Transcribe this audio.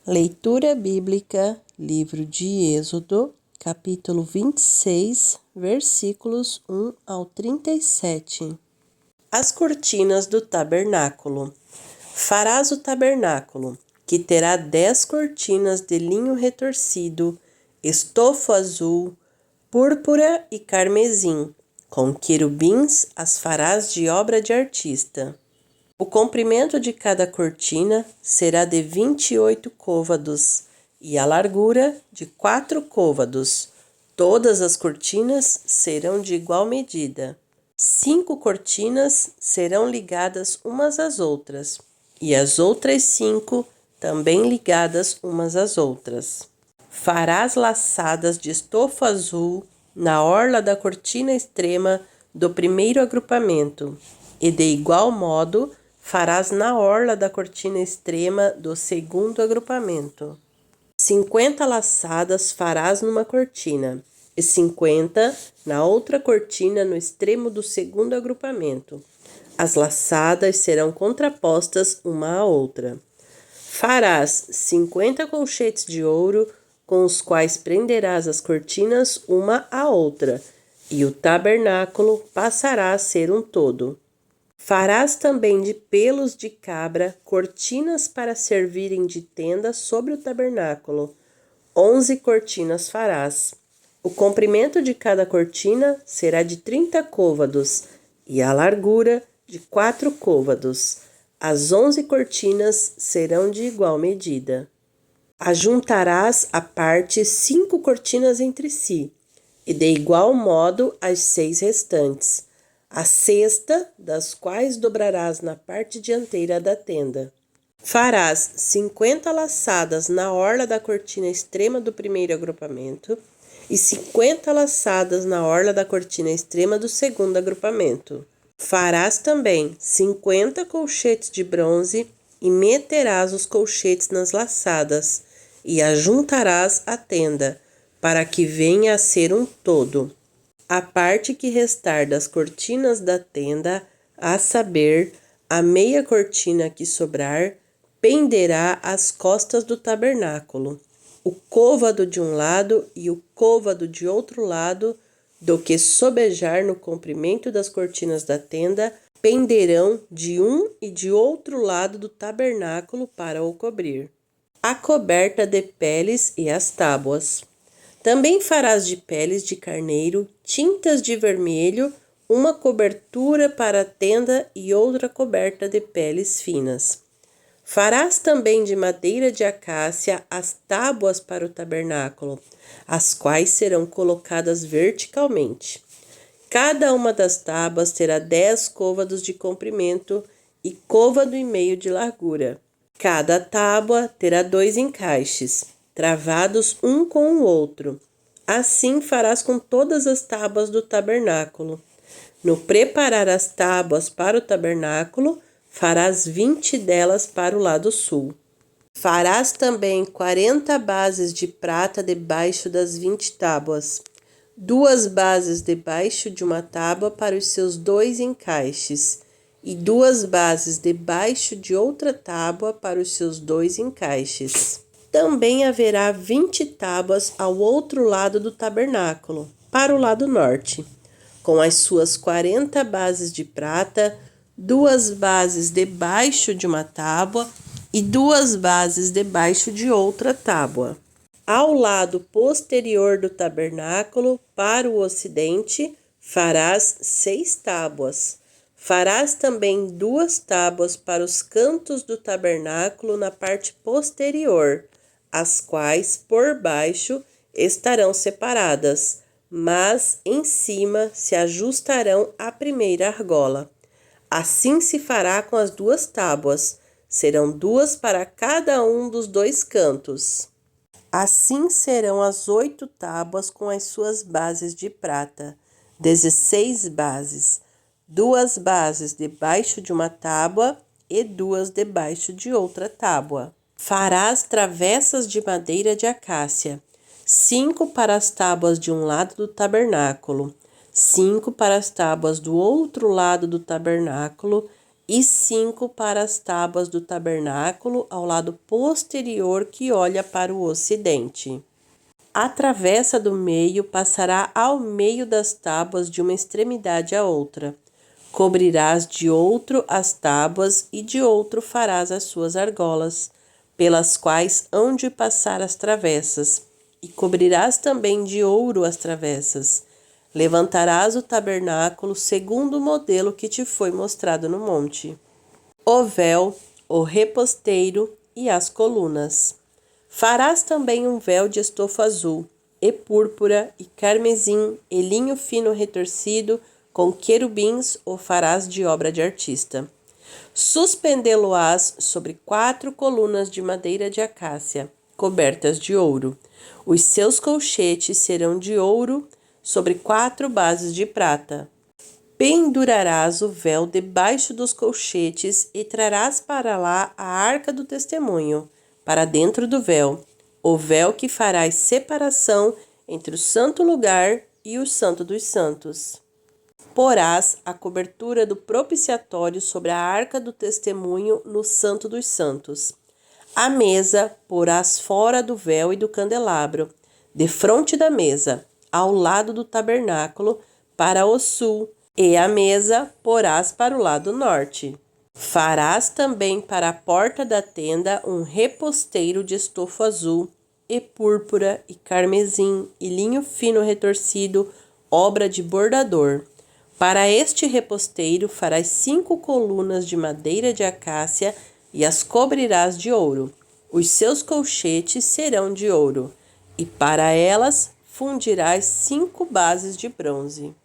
Leitura bíblica, livro de Êxodo, capítulo 26, versículos 1 ao 37. As cortinas do tabernáculo. Farás o tabernáculo, que terá 10 cortinas de linho retorcido, estofo azul, púrpura e carmesim. Com querubins as farás de obra de artista. O comprimento de cada cortina será de 28 côvados e a largura de 4 côvados. Todas as cortinas serão de igual medida. 5 cortinas serão ligadas umas às outras, e as outras 5 também ligadas umas às outras. Farás laçadas de estofo azul na orla da cortina extrema do primeiro agrupamento, e de igual modo farás na orla da cortina extrema do segundo agrupamento. 50 laçadas farás numa cortina, e 50 na outra cortina no extremo do segundo agrupamento. As laçadas serão contrapostas uma à outra. Farás 50 colchetes de ouro, com os quais prenderás as cortinas uma à outra, e o tabernáculo passará a ser um todo. Farás também de pelos de cabra cortinas para servirem de tenda sobre o tabernáculo. 11 cortinas farás. O comprimento de cada cortina será de 30 côvados e a largura de 4 côvados. As 11 cortinas serão de igual medida. Ajuntarás à parte 5 cortinas entre si, e de igual modo as 6 restantes. A sexta, das quais dobrarás na parte dianteira da tenda. Farás 50 laçadas na orla da cortina extrema do primeiro agrupamento e 50 laçadas na orla da cortina extrema do segundo agrupamento. Farás também 50 colchetes de bronze e meterás os colchetes nas laçadas e ajuntarás a tenda, para que venha a ser um todo. A parte que restar das cortinas da tenda, a saber, a meia cortina que sobrar, penderá às costas do tabernáculo. O côvado de um lado e o côvado de outro lado, do que sobejar no comprimento das cortinas da tenda, penderão de um e de outro lado do tabernáculo para o cobrir. A coberta de peles e as tábuas. Também farás de peles de carneiro, tintas de vermelho, uma cobertura para a tenda e outra coberta de peles finas. Farás também de madeira de acácia as tábuas para o tabernáculo, as quais serão colocadas verticalmente. Cada uma das tábuas terá 10 côvados de comprimento e côvado e meio de largura. Cada tábua terá 2 encaixes, travados um com o outro. Assim farás com todas as tábuas do tabernáculo. No preparar as tábuas para o tabernáculo, farás 20 delas para o lado sul. Farás também 40 bases de prata debaixo das 20 tábuas, 2 bases debaixo de uma tábua para os seus 2 encaixes, e 2 bases debaixo de outra tábua para os seus 2 encaixes. Também haverá 20 tábuas ao outro lado do tabernáculo, para o lado norte, com as suas 40 bases de prata, 2 bases debaixo de uma tábua e 2 bases debaixo de outra tábua. Ao lado posterior do tabernáculo, para o ocidente, farás 6 tábuas. Farás também 2 tábuas para os cantos do tabernáculo na parte posterior, as quais, por baixo, estarão separadas, mas em cima se ajustarão à primeira argola. Assim se fará com as 2 tábuas, serão 2 para cada um dos 2 cantos. Assim serão as 8 tábuas com as suas bases de prata, 16 bases, 2 bases debaixo de uma tábua e 2 debaixo de outra tábua. Farás travessas de madeira de acácia, 5 para as tábuas de um lado do tabernáculo, 5 para as tábuas do outro lado do tabernáculo e 5 para as tábuas do tabernáculo ao lado posterior que olha para o ocidente. A travessa do meio passará ao meio das tábuas de uma extremidade à outra. Cobrirás de outro as tábuas e de outro farás as suas argolas, pelas quais hão de passar as travessas, e cobrirás também de ouro as travessas. Levantarás o tabernáculo segundo o modelo que te foi mostrado no monte. O véu, o reposteiro e as colunas. Farás também um véu de estofa azul, e púrpura, e carmesim, e linho fino retorcido, com querubins o farás de obra de artista. Suspendê-lo-ás sobre 4 colunas de madeira de acácia, cobertas de ouro. Os seus colchetes serão de ouro, sobre 4 bases de prata. Pendurarás o véu debaixo dos colchetes e trarás para lá a arca do testemunho, para dentro do véu, o véu que farás separação entre o santo lugar e o santo dos santos. Porás a cobertura do propiciatório sobre a arca do testemunho no santo dos santos. A mesa porás fora do véu e do candelabro, defronte da mesa, ao lado do tabernáculo, para o sul, e a mesa porás para o lado norte. Farás também para a porta da tenda um reposteiro de estofo azul, e púrpura, e carmesim, e linho fino retorcido, obra de bordador. Para este reposteiro farás 5 colunas de madeira de acácia e as cobrirás de ouro. Os seus colchetes serão de ouro, e para elas fundirás 5 bases de bronze.